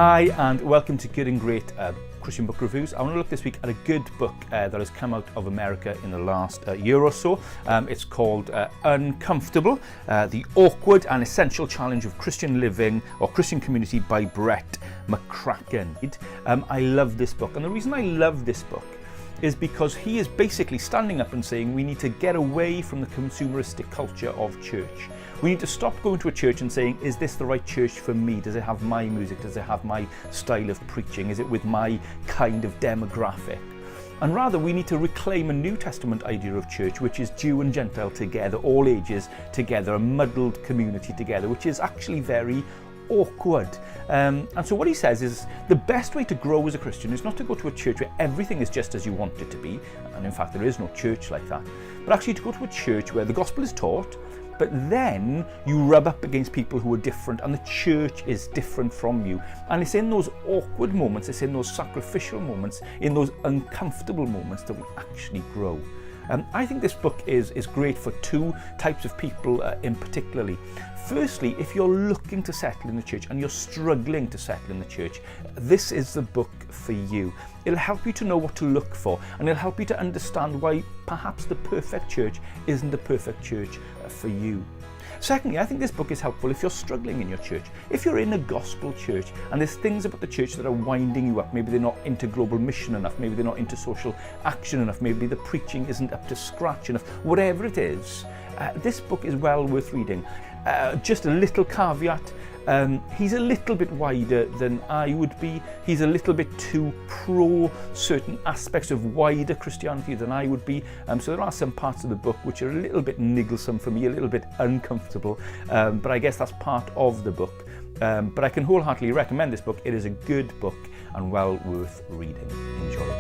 Hi and welcome to Good and Great Christian Book Reviews. I want to look this week at a good book that has come out of America in the last year or so. It's called Uncomfortable, The Awkward and Essential Challenge of Christian Living or Christian Community by McCracken. I love this book, and the reason I love this book is because he is basically standing up and saying we need to get away from the consumeristic culture of church. We need to stop going to a church and saying, is this the right church for me? Does it have my music? Does it have my style of preaching? Is it with my kind of demographic? And rather, we need to reclaim a New Testament idea of church, which is Jew and Gentile together, all ages together, a muddled community together, which is actually very awkward. And so what he says is the best way to grow as a Christian is not to go to a church where everything is just as you want it to be, and in fact there is no church like that, but actually to go to a church where the gospel is taught, but then you rub up against people who are different and the church is different from you. And it's in those awkward moments, it's in those sacrificial moments, in those uncomfortable moments that we actually grow. I think this book is great for two types of people in particularly. Firstly, if you're looking to settle in the church and you're struggling to settle in the church, this is the book for you. It'll help you to know what to look for, and it'll help you to understand why perhaps the perfect church isn't the perfect church for you. Secondly, I think this book is helpful if you're struggling in your church. If you're in a gospel church and there's things about the church that are winding you up, maybe they're not into global mission enough, maybe they're not into social action enough, maybe the preaching isn't up to scratch enough, whatever it is, this book is well worth reading. Just a little caveat, he's a little bit wider than I would be. He's a little bit too pro certain aspects of wider Christianity than I would be. So there are some parts of the book which are a little bit nigglesome for me, a little bit uncomfortable, but I guess that's part of the book. But I can wholeheartedly recommend this book. It is a good book and well worth reading. Enjoy.